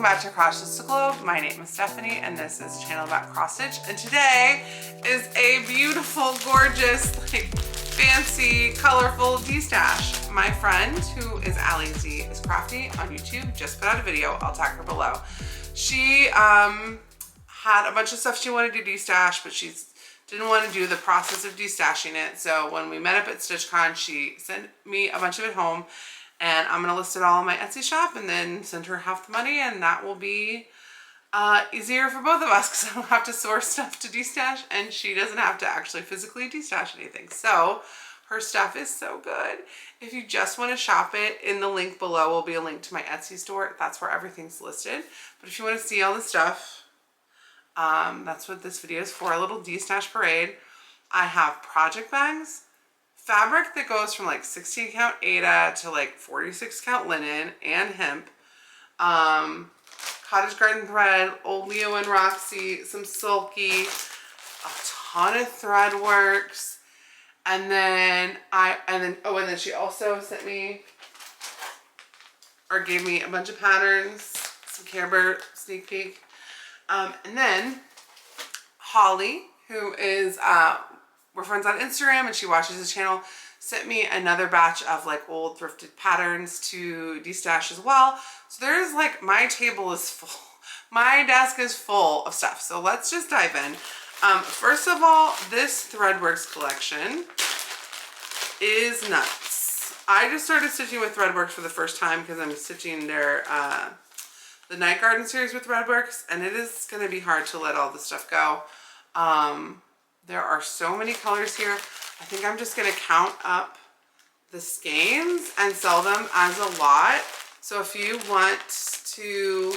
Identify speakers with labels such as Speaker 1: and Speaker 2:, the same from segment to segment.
Speaker 1: welcome back to Cross Stitch the Globe. My name is Stephanie and this is a channel about cross stitch, and today is a beautiful, gorgeous, like fancy, colorful Destash. My friend, who is Allie Z, is Crafty on YouTube, just put out a video. I'll tag her below. She had a bunch of stuff she wanted to destash, but she didn't want to do the process of destashing it. So when we met up at StitchCon, she sent me a bunch of it home, and I'm gonna list it all in my Etsy shop and then send her half the money, and that will be easier for both of us because I don't have to source stuff to destash and she doesn't have to actually physically destash anything. So her stuff is so good. If you just want to shop it, in the link below will be a link to my Etsy store. That's where everything's listed. But if you want to see all the stuff, that's what this video is for, a little destash parade. I have project bags, fabric that goes from like 16 count Aida to like 46 count linen and hemp, cottage garden thread, old Leo and Roxy, some silky, a ton of thread works, and then she also sent me or gave me a bunch of patterns, some Care Bear sneak peek, and then Holly, who is we're friends on Instagram and she watches the channel, sent me another batch of like old thrifted patterns to destash as well. So there's like, my table is full. My desk is full of stuff. So let's just dive in. First of all, this Threadworks collection is nuts. I just started stitching with Threadworks for the first time because I'm stitching their the Night Garden series with Threadworks, and it is going to be hard to let all this stuff go. There are so many colors here. I think I'm just gonna count up the skeins and sell them as a lot. So if you want to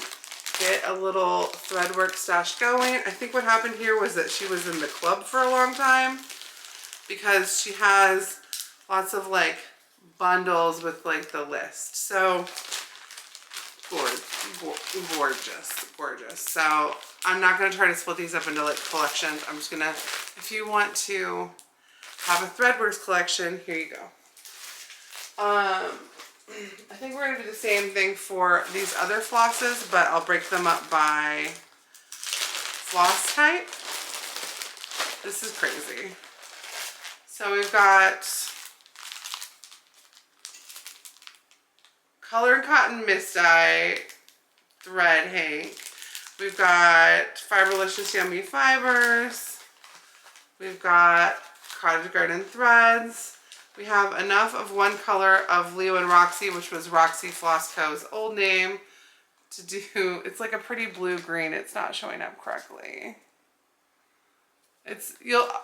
Speaker 1: get a little Threadwork stash going, I think what happened here was that she was in the club for a long time because she has lots of like bundles with like the list. So gorgeous. So I'm not going to try to split these up into like collections. I'm just going to, if you want to have a Threadworks collection, here you go. I think we're going to do the same thing for these other flosses, but I'll break them up by floss type. This is crazy. So we've got Color and Cotton Mist Dye Thread Hank. We've got Fiberlicious Yummy Fibers. We've got Cottage Garden Threads. We have enough of one color of Leo and Roxy, which was Roxy Floss Co.'s old name, to do, it's like a pretty blue-green. It's not showing up correctly.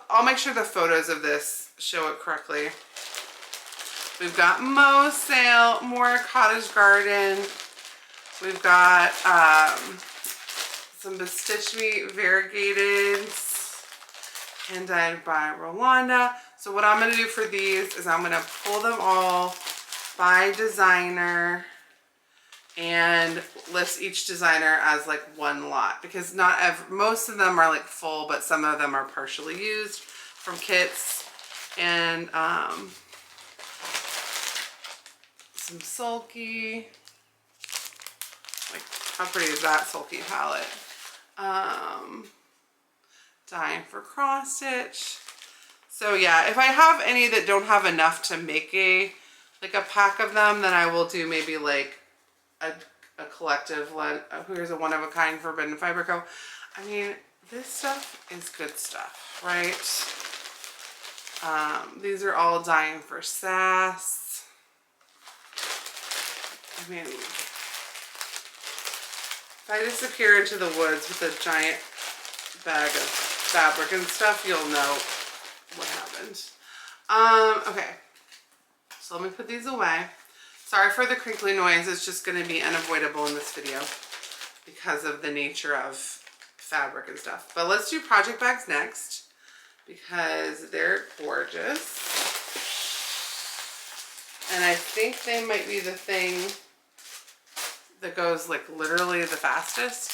Speaker 1: I'll make sure the photos of this show it correctly. We've got Mo Sale, more Cottage Garden. We've got some Bestitch Me Variegated, hand dyed by Rolanda. So what I'm going to do for these is I'm going to pull them all by designer and list each designer as like one lot, because most of them are like full, but some of them are partially used from kits. And some Sulky, like how pretty is that Sulky palette? Dying for cross stitch. So yeah, if I have any that don't have enough to make a pack of them, then I will do maybe like a collective one. Here's a one of a kind Forbidden Fiber Co. I mean, this stuff is good stuff, right? These are all Dying for Sass. I mean, if I disappear into the woods with a giant bag of fabric and stuff, you'll know what happened. Okay, so let me put these away. Sorry for the crinkly noise. It's just going to be unavoidable in this video because of the nature of fabric and stuff. But let's do project bags next because they're gorgeous. And I think they might be the thing that goes like literally the fastest.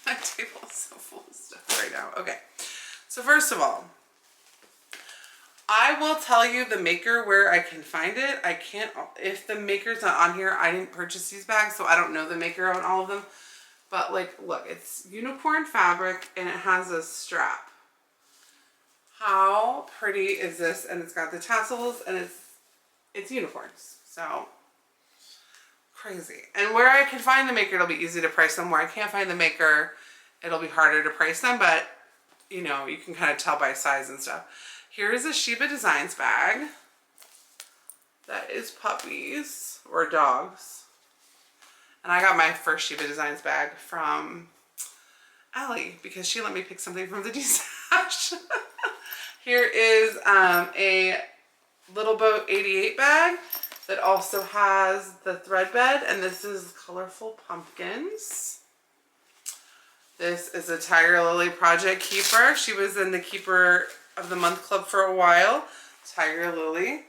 Speaker 1: My table is so full of stuff right now. Okay, so first of all, I will tell you the maker where I can find it. I can't, if the maker's not on here, I didn't purchase these bags, so I don't know the maker on all of them. But like, look, it's unicorn fabric and it has a strap. How pretty is this? And it's got the tassels and it's unicorns. So crazy. And where I can find the maker, it'll be easy to price them. Where I can't find the maker, it'll be harder to price them, but you know, you can kind of tell by size and stuff. Here is a Sheba Designs bag. That is puppies or dogs. And I got my first Sheba Designs bag from Allie because she let me pick something from the Destash. Here is a Little Boat 88 bag that also has the thread bed, and this is colorful pumpkins. This is a Tiger Lily Project Keeper. She was in the Keeper of the Month Club for a while. Tiger Lily.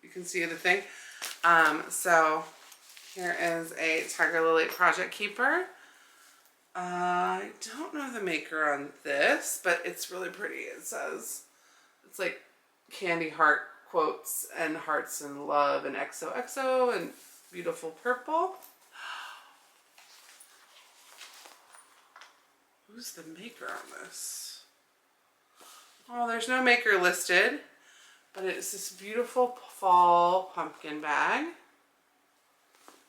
Speaker 1: You can see the thing. So here is a Tiger Lily Project Keeper. I don't know the maker on this, but it's really pretty. It says, it's like candy heart quotes and hearts and love and XOXO and beautiful purple. Who's the maker on this? Oh, there's no maker listed, but it's this beautiful fall pumpkin bag.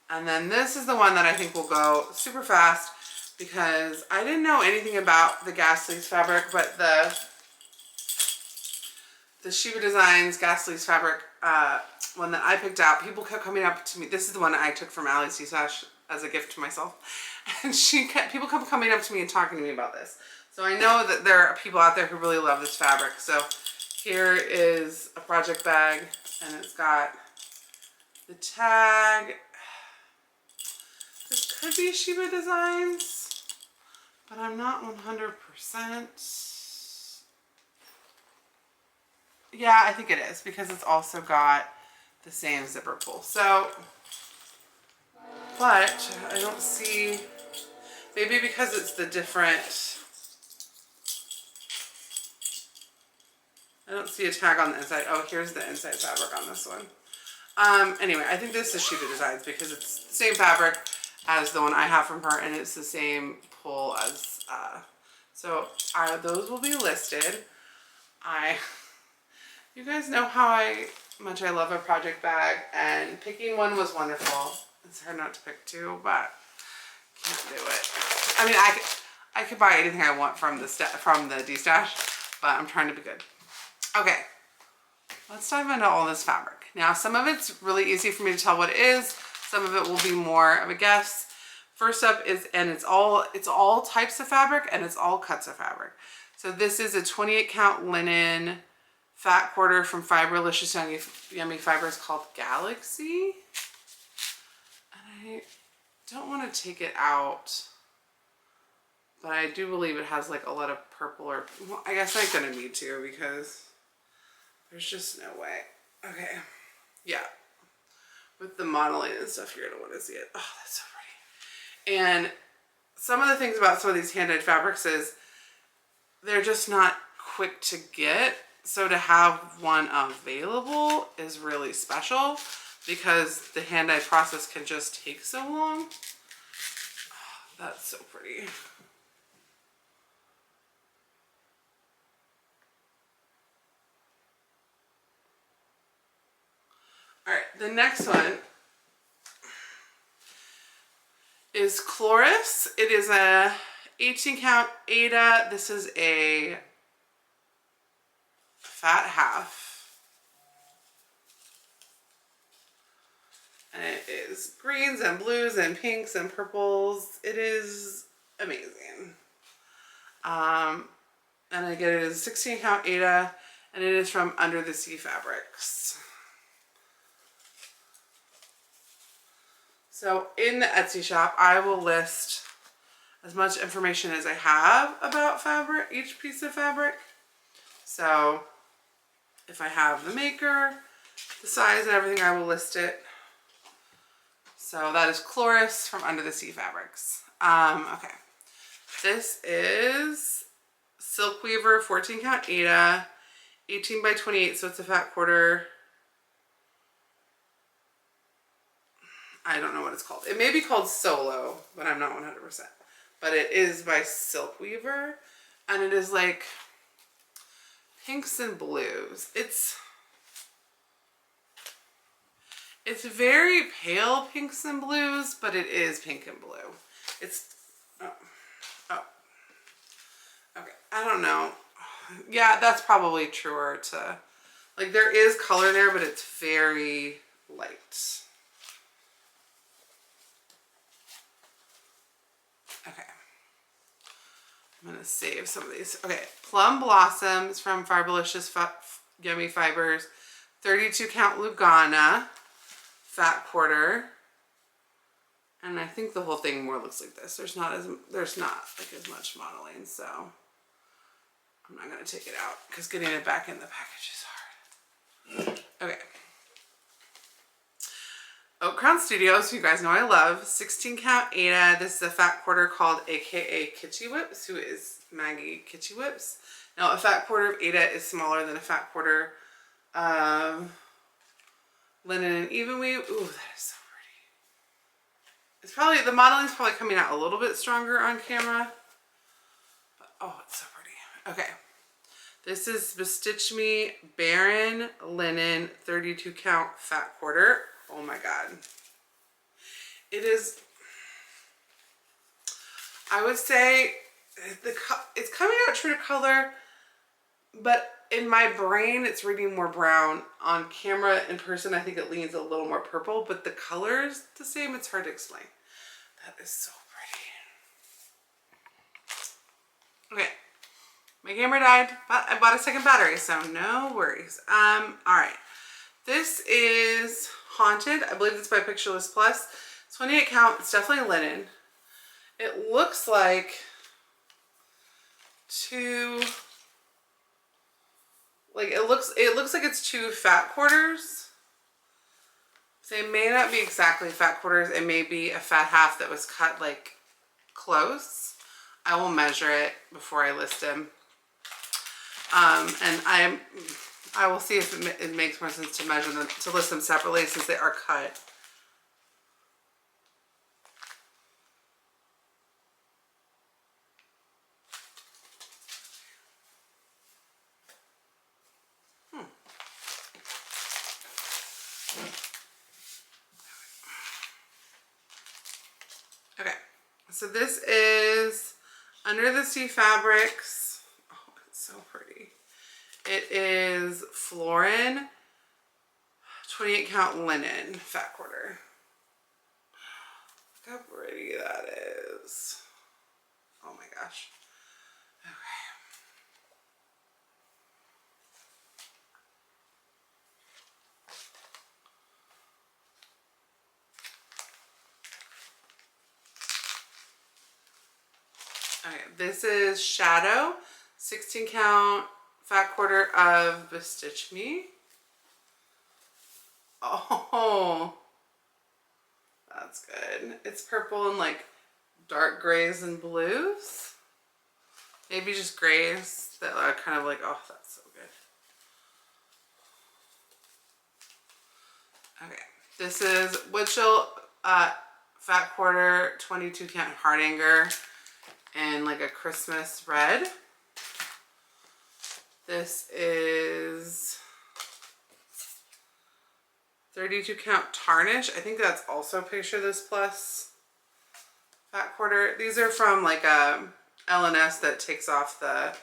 Speaker 1: And then this is the one that I think will go super fast because I didn't know anything about the Gasly's fabric, but the Sheba Designs Gasly's fabric one that I picked out, people kept coming up to me. This is the one I took from Allie's Destash as a gift to myself. And people kept coming up to me and talking to me about this. So I know that there are people out there who really love this fabric. So here is a project bag and it's got the tag. This could be Sheba Designs, but I'm not 100%. Yeah, I think it is because it's also got the same zipper pull. So, but I don't see, maybe because it's the different, I don't see a tag on the inside. Oh, here's the inside fabric on this one. Anyway, I think this is Sheba Designs because it's the same fabric as the one I have from her and it's the same pull as, so those will be listed. You guys know how much I love a project bag, and picking one was wonderful. It's hard not to pick two, but can't do it. I mean, I could buy anything I want from the Destash, but I'm trying to be good. Okay, let's dive into all this fabric. Now, some of it's really easy for me to tell what it is. Some of it will be more of a guess. First up is, and it's all types of fabric and it's all cuts of fabric. So this is a 28 count linen fat quarter from Fiberlicious Yummy Fibers called Galaxy. And I don't want to take it out, but I do believe it has like a lot of purple or, well, I guess I'm going to need to because there's just no way. Okay. Yeah. With the modeling and stuff, you're going to want to see it. Oh, that's so pretty. And some of the things about some of these hand-dyed fabrics is they're just not quick to get. So to have one available is really special because the hand-dyed process can just take so long. Oh, that's so pretty. All right, the next one is Chloris. It is a 18 count Ada. This is a fat half. And it is greens and blues and pinks and purples. It is amazing. And again, it is a 16 count Ada and it is from Under the Sea Fabrics. So in the Etsy shop, I will list as much information as I have about fabric, each piece of fabric. So if I have the maker, the size and everything, I will list it. So that is Chloris from Under the Sea Fabrics. Okay. This is Silk Weaver 14 count Ada 18 by 28, so it's a fat quarter. I don't know what it's called. It may be called Solo, but I'm not 100%. But it is by Silk Weaver, and it is like pinks and blues. It's very pale pinks and blues, but it is pink and blue. It's, oh, okay, I don't know. Yeah, that's probably truer to, like, there is color there, but it's very light. Okay. I'm gonna save some of these. Okay, Plum Blossoms from Fabulous Yummy Fibers, 32 count Lugana, fat quarter. And I think the whole thing more looks like this. There's not like as much modeling, so I'm not gonna take it out because getting it back in the package is hard. Okay. Oak Crown Studios, you guys know I love. 16 count Ada. This is a fat quarter called AKA Kitschy Whips, who is Maggie Kitschy Whips. Now, a fat quarter of Ada is smaller than a fat quarter of Linen and Even Weave. Ooh, that is so pretty. It's probably, the modeling's probably coming out a little bit stronger on camera. But, oh, it's so pretty. Okay. This is Bestitch Me Baron Linen 32 count fat quarter. Oh my God. It is, I would say it's coming out true to color, but in my brain it's reading more brown. On camera, in person, I think it leans a little more purple, but the color is the same. It's hard to explain. That is so pretty. Okay. My camera died, but I bought a second battery, so no worries. All right. This is Haunted. I believe it's by Pictureless Plus. 28 count. It's definitely linen. It looks like two, like it looks like it's two fat quarters. So it may not be exactly fat quarters. It may be a fat half that was cut like close. I will measure it before I list them. And I will see if it makes more sense to measure them, to list them separately since they are cut. Okay, so this is Under the Sea Fabrics. Oh, it's so pretty. It is Florin 28 count linen fat quarter. Look how pretty that is. Oh my gosh. Okay. Okay, this is Shadow 16 count fat quarter of Bestitch Me. Oh, that's good. It's purple and like dark grays and blues. Maybe just grays that are kind of like, oh, that's so good. Okay, this is Witchell fat quarter 22 count Hardanger and like a Christmas red. This is 32 count Tarnish. I think that's also Pictureless Plus fat quarter. These are from like a LNS that takes off the,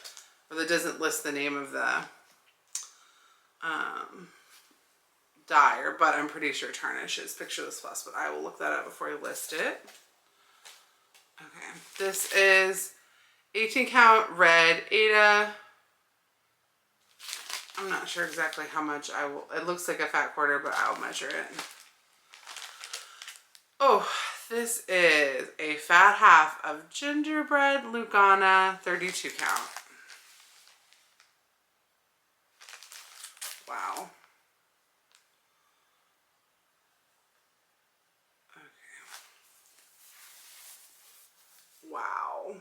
Speaker 1: or that doesn't list the name of the dye, but I'm pretty sure Tarnish is Pictureless Plus, but I will look that up before I list it. Okay, this is 18 count red Ada. I'm not sure exactly how much I will, it looks like a fat quarter, but I'll measure it. Oh, this is a fat half of Gingerbread Lugana 32 count. Wow. Okay. Wow.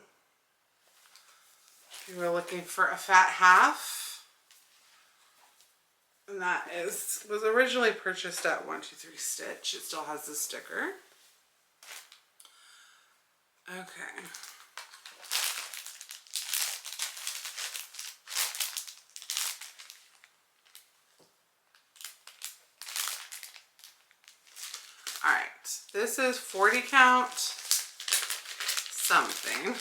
Speaker 1: If you were looking for a fat half, And that was originally purchased at 123 Stitch. It still has the sticker. Okay. All right. This is 40 count something.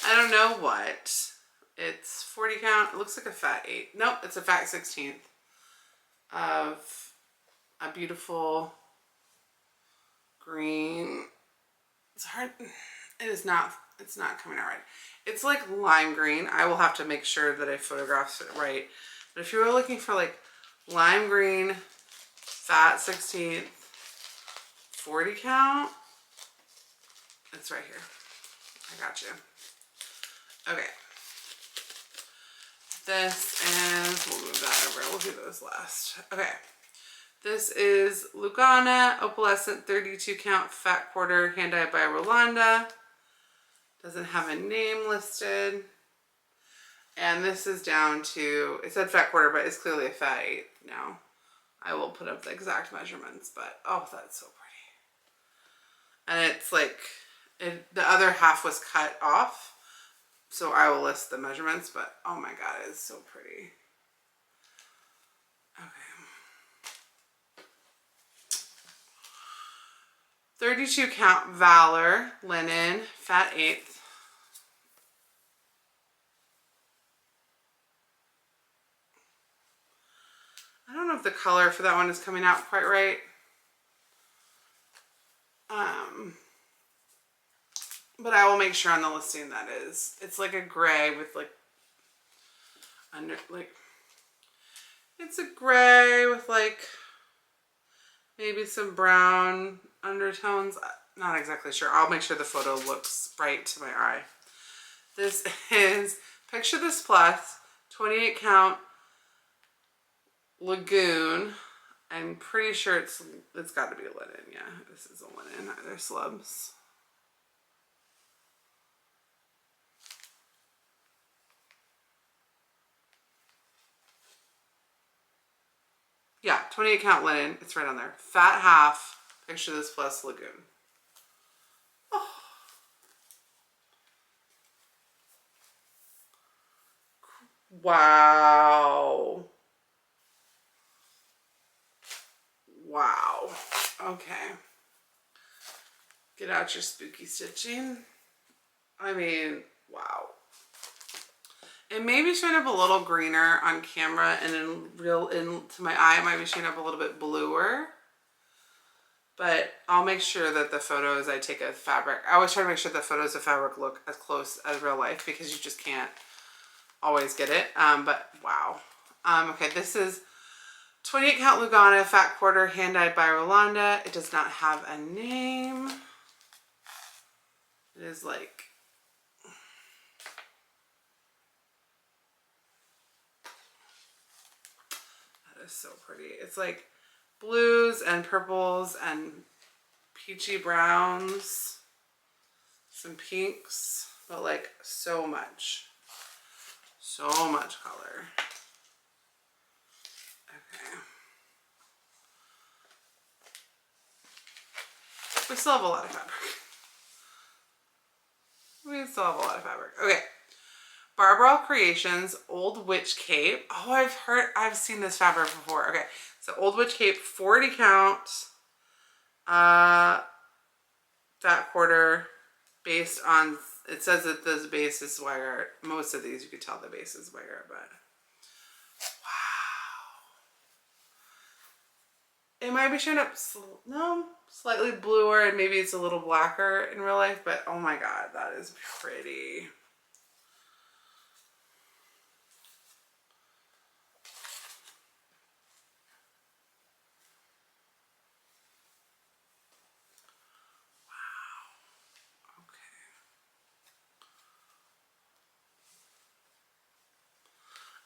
Speaker 1: I don't know what. It's 40 count. It looks like a fat 8. Nope, it's a fat 16th of a beautiful green. It's hard. It's not coming out right. It's like lime green. I will have to make sure that I photograph it right. But if you were looking for like lime green, fat 16th, 40 count, it's right here. I got you. Okay. This is, we'll move that over. We'll do those last. Okay. This is Lugana Opalescent 32 count fat quarter hand-dyed by Rolanda. Doesn't have a name listed. And this is down to, it said fat quarter, but it's clearly a fat 8 now. I will put up the exact measurements, but oh, that's so pretty. And it's like, the other half was cut off. So I will list the measurements, but oh my God, it's so pretty. Okay. 32 count Valor linen, fat 8th. I don't know if the color for that one is coming out quite right. But I will make sure on the listing that is. It's like a gray with like it's a gray with like maybe some brown undertones. Not exactly sure. I'll make sure the photo looks right to my eye. This is, picture this plus, 28 count Lagoon. I'm pretty sure it's got to be a linen. Yeah, this is a linen. They're slubs. Yeah, 28 count linen. It's right on there. Fat half. Picture this plus Lagoon. Oh. Wow. Wow. Okay. Get out your spooky stitching. I mean, wow. It may be showing up a little greener on camera, and to my eye, it might be showing up a little bit bluer. But I'll make sure that the photos I take of fabric, I always try to make sure the photos of fabric look as close as real life, because you just can't always get it. But wow. Okay, this is 28 count Lugana fat quarter hand dyed by Rolanda. It does not have a name. It is like, that is so pretty. It's like blues and purples and peachy browns, some pinks, but like so much color. Okay. We still have a lot of fabric. Okay. Barbara Creations Old Witch Cape. Oh, I've seen this fabric before. Okay. So Old Witch Cape, 40 count, fat quarter, based on, it says that this base is wire. Most of these you could tell the base is wire, but wow. It might be showing up, slightly bluer, and maybe it's a little blacker in real life, but oh my God, that is pretty.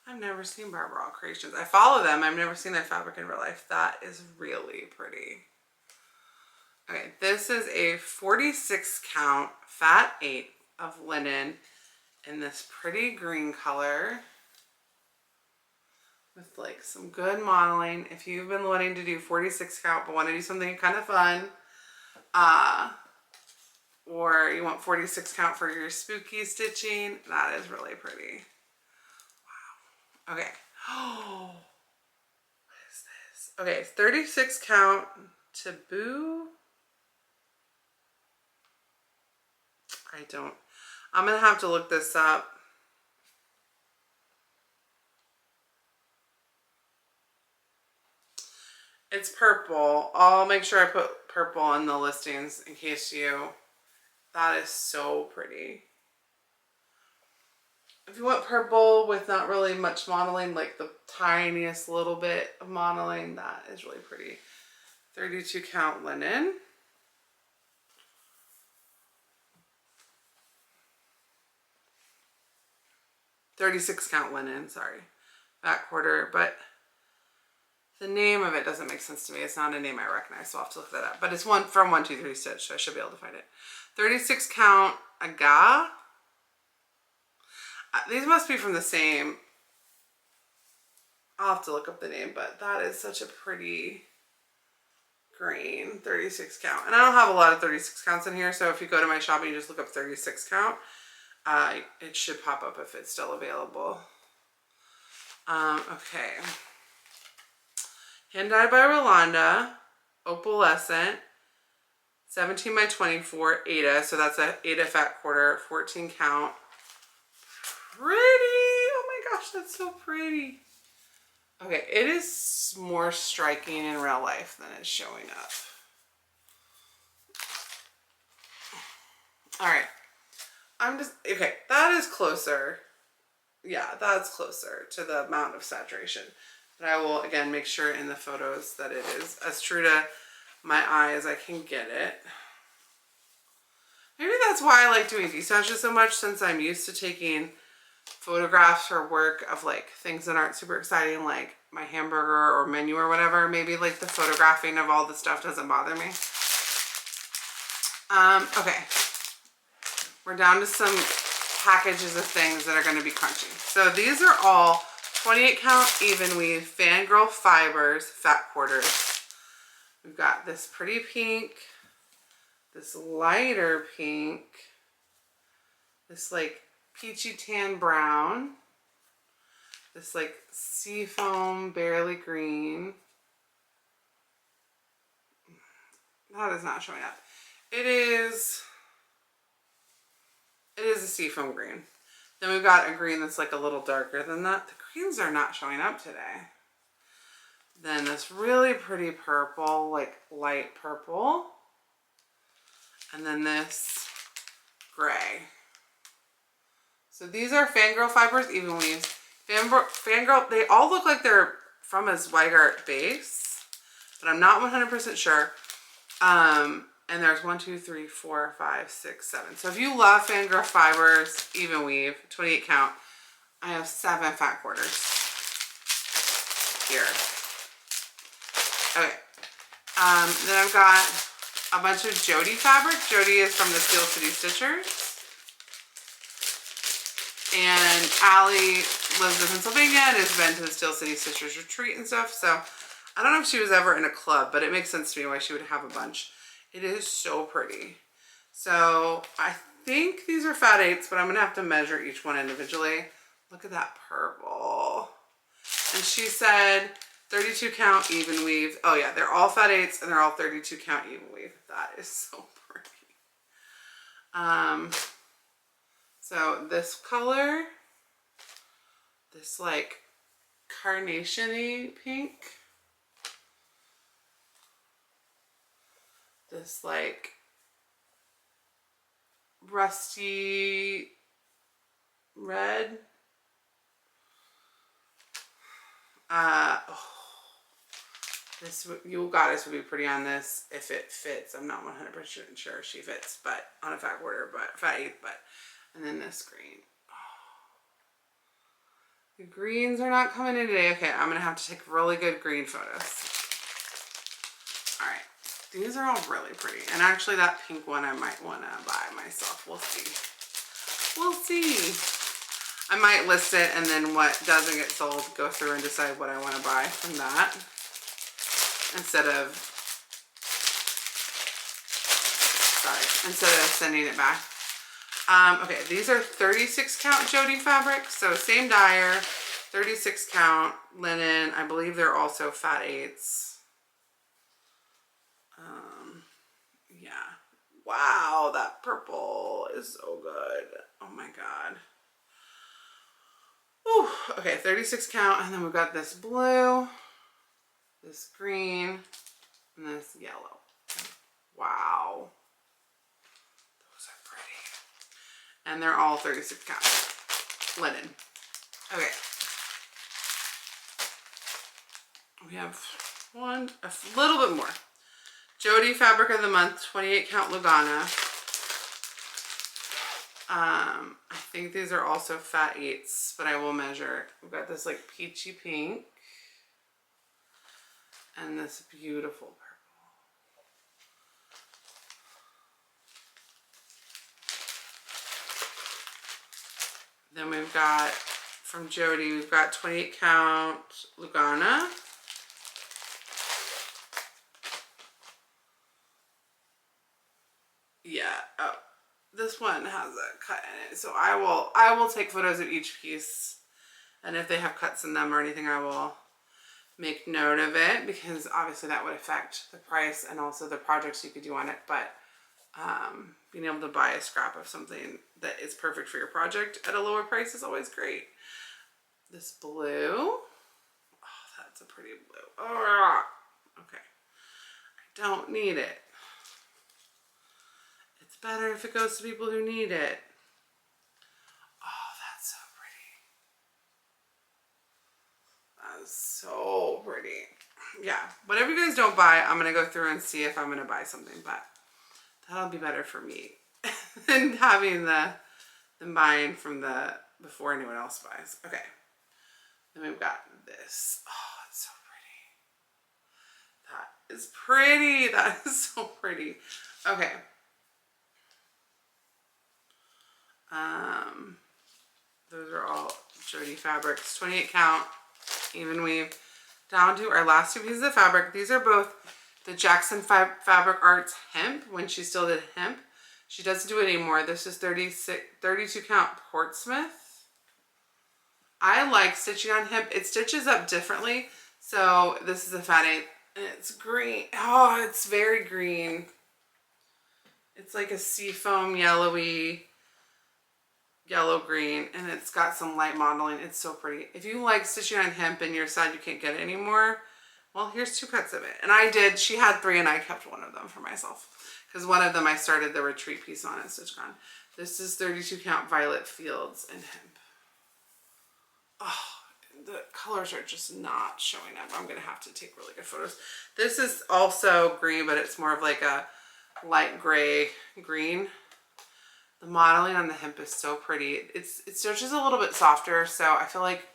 Speaker 1: I've never seen Barbara Creations. I follow them. I've never seen their fabric in real life. That is really pretty. Okay, this is a 46 count fat 8 of linen in this pretty green color. with like some good modeling. If you've been wanting to do 46 count but want to do something kind of fun, or you want 46 count for your spooky stitching, that is really pretty. Wow. Okay. Oh, what is this? Okay, 36 count taboo. I'm gonna have to look this up. It's purple. I'll make sure I put purple in the listings in case that is so pretty. If you want purple with not really much modeling, like the tiniest little bit of modeling, that is really pretty. 32 count linen. $36 count linen, sorry. Back quarter, but the name of it doesn't make sense to me. It's not a name I recognize, so I'll have to look that up. But it's one from 123 Stitch, so I should be able to find it. 36 count aga. These must be from the same. I'll have to look up the name, but that is such a pretty green. 36 count. And I don't have a lot of 36 counts in here, so if you go to my shop and you just look up 36 count, it should pop up if it's still available. Okay. Hand dyed by Rolanda, opalescent, 17 by 24 Ada, so that's a Ada fat quarter, 14 count. Pretty! Oh my gosh, that's so pretty. Okay, it is more striking in real life than it's showing up. All right. Okay, that is closer. Yeah, that's closer to the amount of saturation. But I will, again, make sure in the photos that it is as true to my eye as I can get it. Maybe that's why I like doing Destashes so much, since I'm used to taking photographs for work of like things that aren't super exciting, like my hamburger or menu or whatever. Maybe like the photographing of all the stuff doesn't bother me. Okay. We're down to some packages of things that are going to be crunchy. So these are all 28 count even weave Fangirl Fibers fat quarters. We've got this pretty pink, this lighter pink, this like peachy tan brown, this like seafoam barely green. That is not showing up. It is a seafoam green. Then we've got a green that's like a little darker than that. The greens are not showing up today. Then this really pretty purple, like light purple. And then this gray. So these are Fangirl Fibers even weaves. Fangirl, they all look like they're from a Zweigart base, but I'm not 100% sure. And there's 1, 2, 3, 4, 5, 6, 7. So if you love Fangirl Fibers even weave, 28 count, I have 7 fat quarters here. Okay. Then I've got a bunch of Jody fabric. Jody is from the Steel City Stitchers. And Allie lives in Pennsylvania and has been to the Steel City Stitchers retreat and stuff. So I don't know if she was ever in a club, but it makes sense to me why she would have a bunch. It is so pretty. So I think these are fat 8s, but I'm going to have to measure each one individually. Look at that purple. And she said 32 count even weave. Oh yeah, they're all fat 8s and they're all 32 count even weave. That is so pretty. So this color, this like carnation-y pink, this like rusty red, this, you goddess would be pretty on this if it fits. I'm not 100% sure she fits, but on a fat quarter, but fat 8, but, and then this green. The greens are not coming in today. Okay, I'm gonna have to take really good green photos. All right, these are all really pretty. And actually that pink one I might wanna buy myself. We'll see. We'll see. I might list it, and then what doesn't get sold, go through and decide what I want to buy from that instead of sending it back. Okay, these are 36 count Jody fabrics, so same dyer, 36 count linen. I believe they're also fat 8s. Yeah. Wow, that purple is so good. Oh my god. Ooh, okay, 36 count, and then we've got this blue, this green, and this yellow. Wow. Those are pretty. And they're all 36 count linen. Okay. We have a little bit more. Jody Fabric of the Month, 28 count Lugana. I think these are also fat 8s, but I will measure. We've got this like peachy pink and this beautiful purple. Then we've got, from Jody, we've got 28 count Lugana. Yeah, oh, this one has a cut in it. So I will take photos of each piece, and if they have cuts in them or anything, I will make note of it, because obviously that would affect the price and also the projects you could do on it. But being able to buy a scrap of something that is perfect for your project at a lower price is always great. This blue, oh, that's a pretty blue. Oh, okay, I don't need it. It's better if it goes to people who need it. Oh, that's so pretty. That is so pretty. Yeah, whatever you guys don't buy, I'm going to go through and see if I'm going to buy something, but that'll be better for me than having than buying from before anyone else buys. Okay. Then we've got this. Oh, it's so pretty. That is pretty. That is so pretty. Okay. Those are all Jody fabrics, 28 count, even weave. Down to our last two pieces of fabric. These are both the Jackson Fabric Arts hemp, when she still did hemp. She doesn't do it anymore. This is 32 count Portsmouth. I like stitching on hemp. It stitches up differently. So this is a fat 8, and it's green. Oh, it's very green. It's like a seafoam yellowy, yellow-green, and it's got some light modeling. It's so pretty. If you like stitching on hemp and you're sad you can't get it anymore, well, here's 2 cuts of it. And I did. She had 3 and I kept one of them for myself, because one of them I started the retreat piece on and stitched on. This is 32 count Violet Fields and hemp. Oh, the colors are just not showing up. I'm going to have to take really good photos. This is also green, but it's more of like a light gray green. The modeling on the hemp is so pretty. It stitches a little bit softer, so I feel like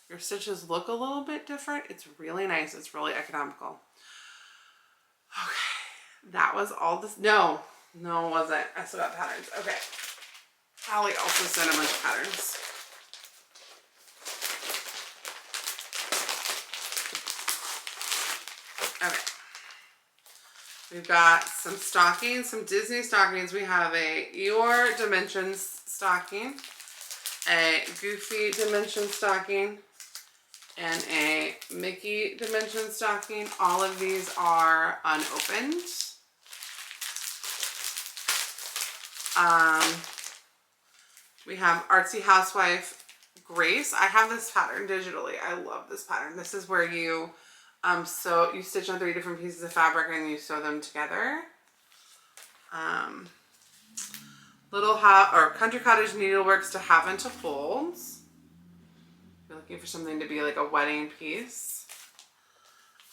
Speaker 1: your stitches look a little bit different. It's really nice. It's really economical. Okay, that was all this. No, it wasn't. I still got patterns. Okay. Allie also sent a bunch of patterns. Okay. We've got some stockings, some Disney stockings. We have a Eeyore Dimensions stocking, a Goofy Dimensions stocking, and a Mickey Dimensions stocking. All of these are unopened. We have Artsy Housewife Grace. I have this pattern digitally. I love this pattern. This is where you you stitch on 3 different pieces of fabric and you sew them together. Country Cottage Needleworks to Have and to Folds. You're looking for something to be like a wedding piece.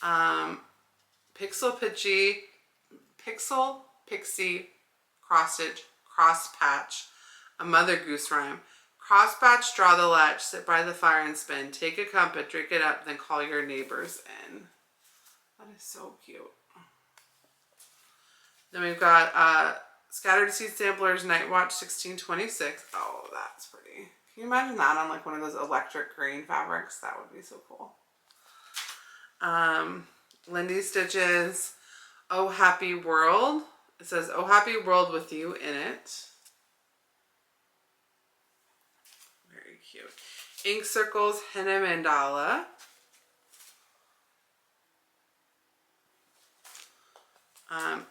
Speaker 1: Pixel Pixie Cross Stitch Cross Patch, a Mother Goose Rhyme. Cross patch, draw the latch, sit by the fire and spin. Take a crumpet, drink it up, then call your neighbors in. That is so cute. Then we've got Scattered Seed Samplers Night Watch 1626. Oh, that's pretty. Can you imagine that on like one of those electric green fabrics? That would be so cool. Lindy Stitches, Oh Happy World. It says, Oh Happy World with you in it. Very cute. Ink Circles, Henna Mandala.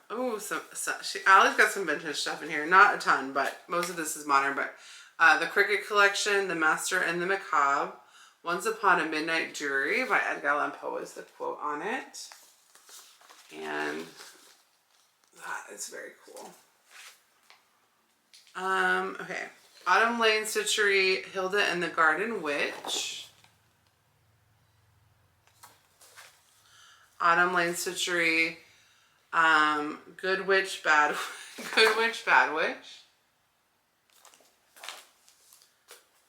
Speaker 1: Allie's got some vintage stuff in here. Not a ton, but most of this is modern. But the Cricket Collection, The Master and the Macabre, Once Upon a Midnight Jury by Edgar Allan Poe is the quote on it. And that is very cool. Okay. Autumn Lane Stitchery, Hilda and the Garden Witch. Autumn Lane Stitchery, Good Witch, Bad Witch.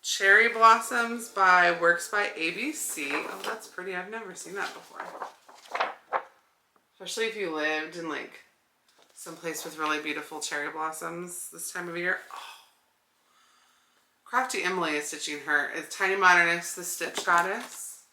Speaker 1: Cherry Blossoms by Works by ABC. Oh, that's pretty. I've never seen that before. Especially if you lived in like someplace with really beautiful cherry blossoms this time of year. Oh. Crafty Emily is stitching her. It's Tiny Modernist, the Stitch Goddess.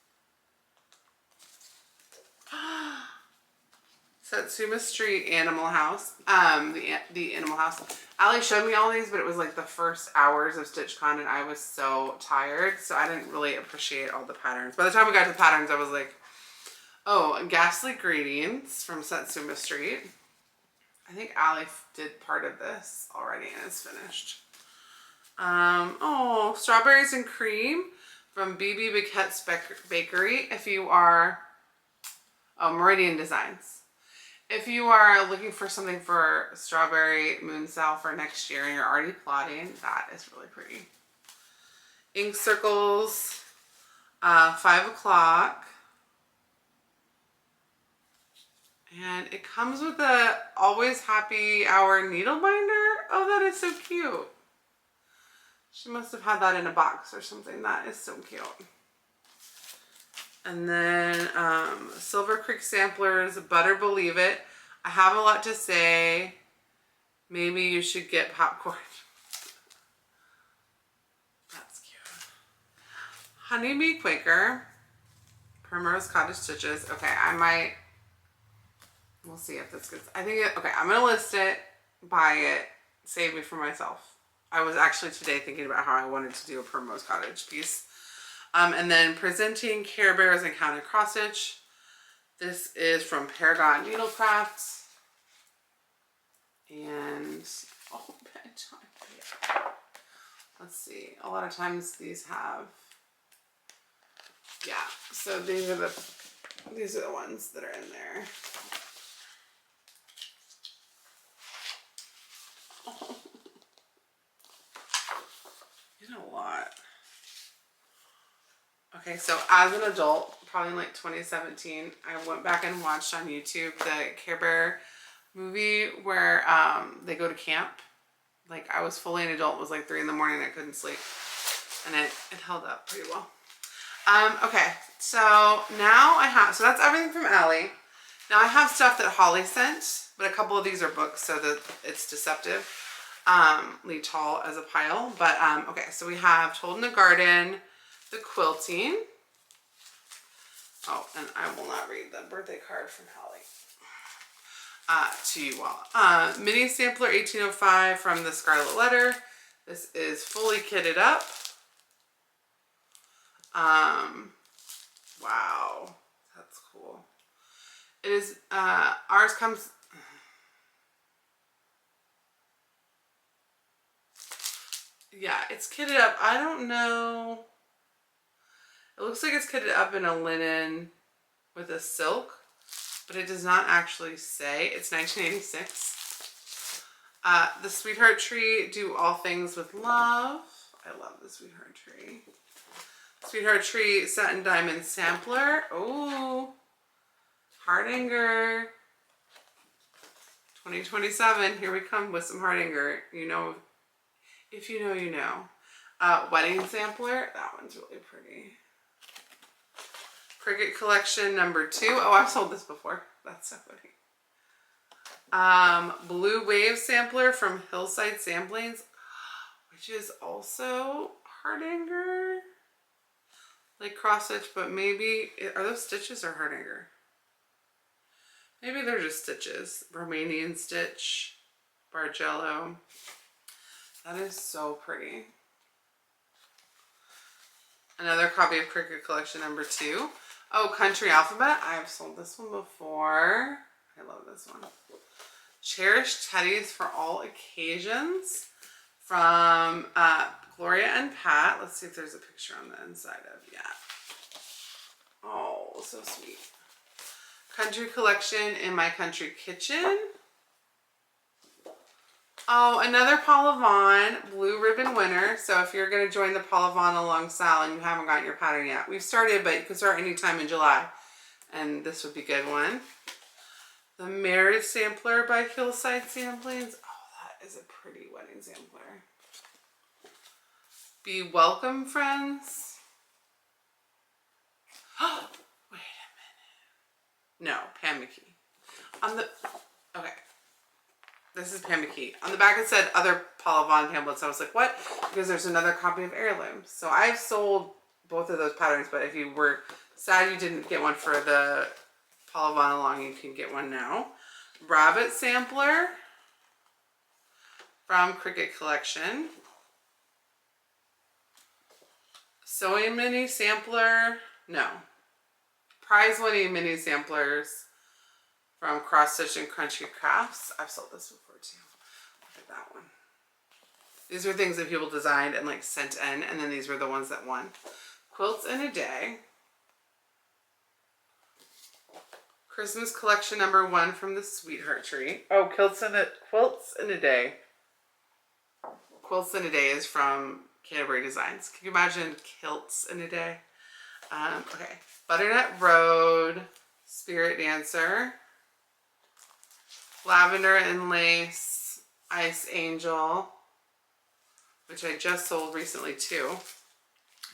Speaker 1: Satsuma Street Animal House. The Animal House. Allie showed me all these, but it was like the first hours of StitchCon and I was so tired, so I didn't really appreciate all the patterns. By the time we got to patterns, I was like, oh, Ghastly Greetings from Satsuma Street. I think Allie did part of this already and it's finished. Oh, Strawberries and Cream from BB Baquette's Bakery. If you are, Meridian Designs. If you are looking for something for Strawberry Moon Sal for next year and you're already plotting, that is really pretty. Ink Circles, 5 o'clock. And it comes with a Always Happy Hour needle binder. Oh, that is so cute. She must have had that in a box or something. That is so cute. And then Silver Creek Samplers, Butter Believe It. I have a lot to say. Maybe you should get popcorn. That's cute. Honeybee Quaker, Primrose Cottage Stitches. Okay, I might. We'll see if this gets. I think. Okay, I'm gonna list it, buy it, save it for myself. I was actually today thinking about how I wanted to do a Primrose Cottage piece. And then Presenting Care Bears and Counter Cross Stitch. This is from Paragon Needlecrafts. And, oh, bedtime. Let's see. A lot of times these have, yeah. So these are the ones that are in there. Oh. A lot. Okay, so as an adult, probably in like 2017, I went back and watched on YouTube the Care Bear movie where they go to camp. Like I was fully an adult, it was like 3 in the morning, I couldn't sleep. And it held up pretty well. Okay, so now I have, so that's everything from Allie. Now I have stuff that Holly sent, but a couple of these are books so that it's deceptive. Tall as a pile, but okay, so we have Told in the Garden, the quilting. Oh, and I will not read the birthday card from Holly to you all. Mini Sampler 1805 from the Scarlet Letter. This is fully kitted up. Wow, that's cool. It is ours comes. Yeah, it's kitted up. I don't know. It looks like it's kitted up in a linen with a silk, but it does not actually say. It's 1986. The Sweetheart Tree, Do All Things with Love. I love the Sweetheart Tree. Sweetheart Tree, Satin Diamond Sampler. Oh, Hardanger. 2027. Here we come with some Hardanger. You know. If you know, you know. Wedding Sampler. That one's really pretty. Cricket Collection number 2. Oh, I've sold this before. That's so funny. Blue Wave Sampler from Hillside Samplings, which is also Hardanger. Like cross stitch, but maybe, are those stitches or Hardanger? Maybe they're just stitches. Romanian stitch, Bargello. That is so pretty. Another copy of Cricut Collection number 2. Oh, Country Alphabet. I've sold this one before. I love this one. Cherished Teddies for All Occasions from Gloria and Pat. Let's see if there's a picture on the inside of, yeah. Oh, so sweet. Country Collection in My Country Kitchen. Oh, another Paula Vaughn Blue Ribbon winner. So if you're going to join the Paula Vaughn Along Sal and you haven't gotten your pattern yet, we've started, but you can start anytime in July. And this would be a good one. The Marriage Sampler by Hillside Samplings. Oh, that is a pretty wedding sampler. Be Welcome, Friends. Oh, wait a minute. No, Pam McKee. On the, okay. This is Pam McKee. On the back it said other Paula Vaughn pamphlets. I was like, what? Because there's another copy of Heirlooms. So I've sold both of those patterns, but if you were sad you didn't get one for the Paula Vaughn Along, you can get one now. Rabbit Sampler from Cricut Collection. Sewing Mini Sampler. No. Prize winning mini samplers from Cross Stitch and Crunchy Crafts. I've sold this before too. Look at that one. These are things that people designed and like sent in, and then these were the ones that won. Quilts in a Day. Christmas Collection number 1 from the Sweetheart Tree. Oh, Quilts in a Day. Quilts in a Day is from Canterbury Designs. Can you imagine Kilts in a Day? Okay. Butternut Road, Spirit Dancer. Lavender and Lace, Ice Angel, which I just sold recently too.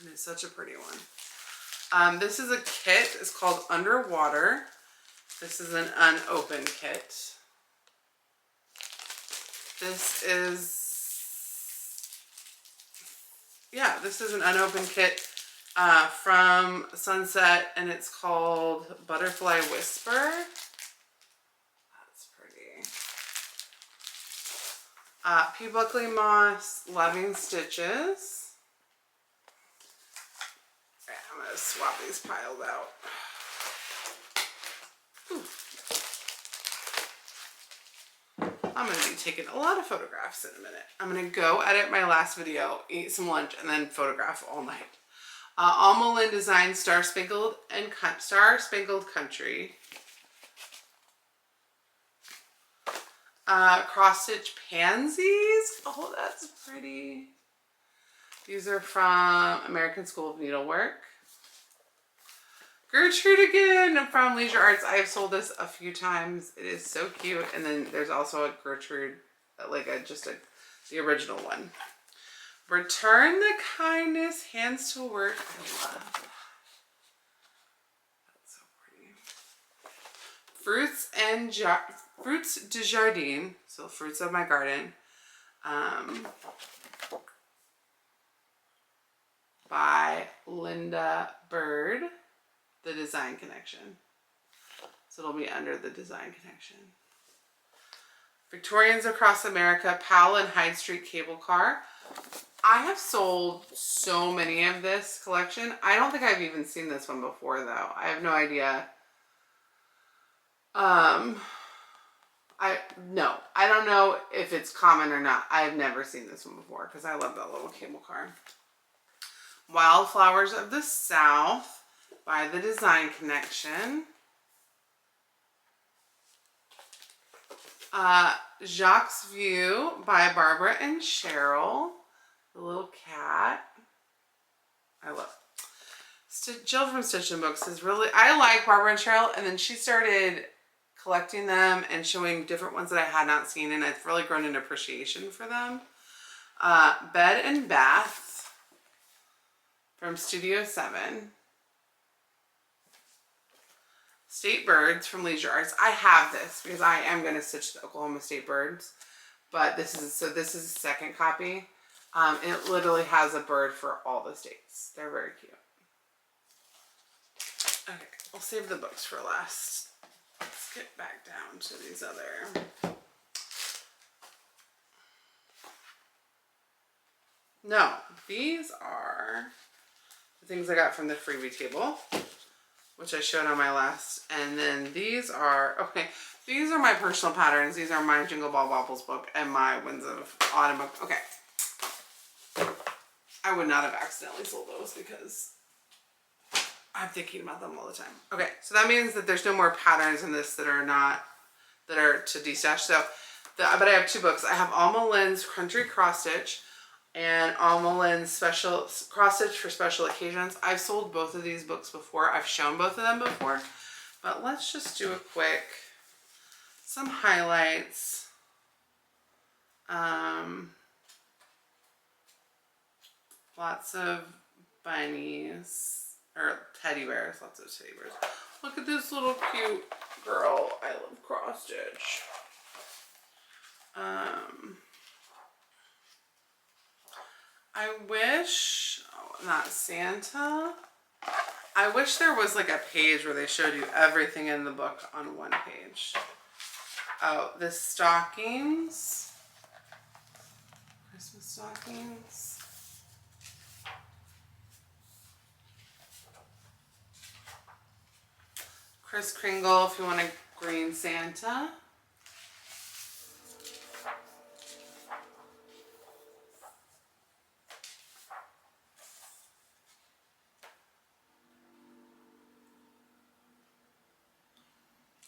Speaker 1: And it's such a pretty one. This is a kit. It's called Underwater. This is an unopened kit. This is an unopened kit from Sunset, and it's called Butterfly Whisper. That's pretty. P. Buckley Moss Loving Stitches. Okay, I'm going to swap these piles out. Ooh. I'm going to be taking a lot of photographs in a minute. I'm going to go edit my last video, eat some lunch, and then photograph all night. Alma Lynn Design Star Spangled Country. Cross Stitch Pansies. Oh, that's pretty. These are from American School of Needlework. Gertrude again from Leisure Arts. I have sold this a few times. It is so cute. And then there's also a Gertrude, like the original one. Return the Kindness, Hands to Work. I love that. That's so pretty. Fruits du Jardin, so fruits of my garden, by Linda Bird, the Design Connection. So it'll be under the Design Connection. Victorians Across America, Powell and Hyde Street Cable Car. I have sold so many of this collection. I don't think I've even seen this one before though. I have no idea. I don't know if it's common or not. I have never seen this one before because I love that little cable car. Wildflowers of the South by the Design Connection. Jacques View by Barbara and Cheryl. The little cat. I love Jill from Stitch and Books is really, I like Barbara and Cheryl, and then she started collecting them and showing different ones that I had not seen, and I've really grown an appreciation for them. Bed and Bath from Studio 7. State Birds from Leisure Arts. I have this because I am going to stitch the Oklahoma State Birds, but this is a second copy. It literally has a bird for all the states. They're very cute. Okay, we'll save the books for last. Let's get back down to these other. No, these are the things I got from the freebie table, which I showed on my last. And then these are, okay, these are my personal patterns. These are my Jingle Ball Baubles book and my Winds of Autumn book. Okay. I would not have accidentally sold those because I'm thinking about them all the time. Okay, so that means that there's no more patterns in this that are to destash. So, but I have two books. I have Alma Lynn's Country Cross Stitch and Alma Lynn's Special Cross Stitch for Special Occasions. I've sold both of these books before. I've shown both of them before. But let's just do a quick, some highlights. Lots of bunnies, or teddy bears, lots of teddy bears. Look at this little cute girl. I love cross stitch. I wish, oh, not Santa. I wish there was like a page where they showed you everything in the book on one page. Oh, the stockings. Christmas stockings. Kris Kringle if you want a green Santa.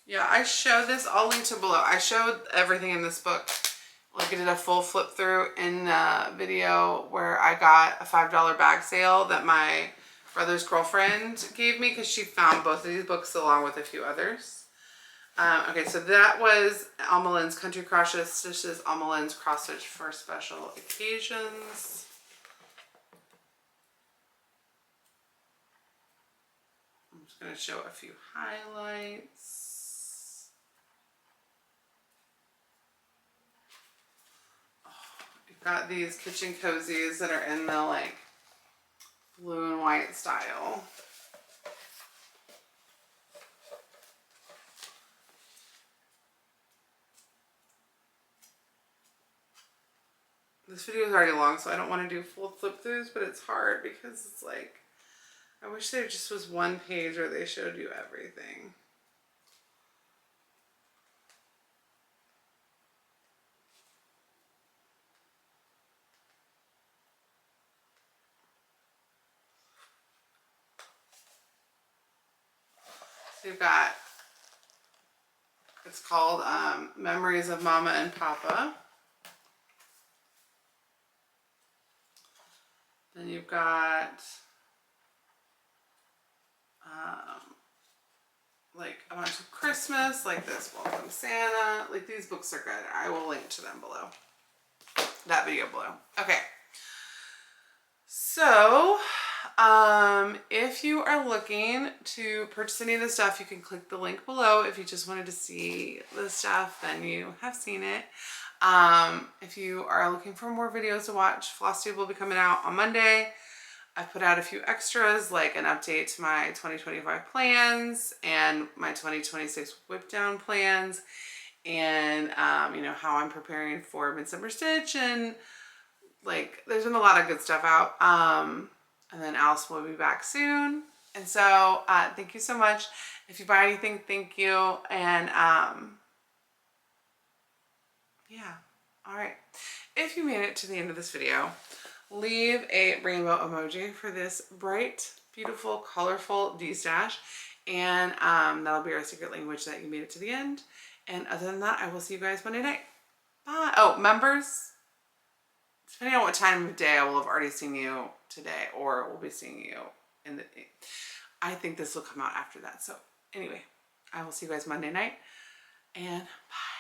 Speaker 1: Yeah, I showed this. I'll link to below. I showed everything in this book. Like I did a full flip through in a video where I got a $5 bag sale that my brother's girlfriend gave me because she found both of these books along with a few others. Okay, so that was Alma Lynn's Country Cross Stitches, Alma Lynn's Cross Stitch for Special Occasions. I'm just going to show a few highlights. Got these kitchen cozies that are in the like blue and white style. This video is already long, so I don't want to do full flip throughs, but it's hard because it's like, I wish there just was one page where they showed you everything. So you've got, it's called Memories of Mama and Papa. Then you've got like a bunch of Christmas, like this Welcome Santa. Like these books are good. I will link to them below. That video below. Okay. So, if you are looking to purchase any of the stuff, you can click the link below. If you just wanted to see the stuff, then you have seen it. If you are looking for more videos to watch, Flosstube will be coming out on Monday. I've put out a few extras, like an update to my 2025 plans and my 2026 whip down plans, and you know, how I'm preparing for Midsummer Stitch, and like there's been a lot of good stuff out. And then Alice will be back soon. And so thank you so much. If you buy anything, thank you. And yeah, all right. If you made it to the end of this video, leave a rainbow emoji for this bright, beautiful, colorful Destash. And that'll be our secret language that you made it to the end. And other than that, I will see you guys Monday night. Bye. Oh, members, depending on what time of day, I will have already seen you today, or we'll be seeing you in the, I think this will come out after that. So anyway, I will see you guys Monday night, and bye.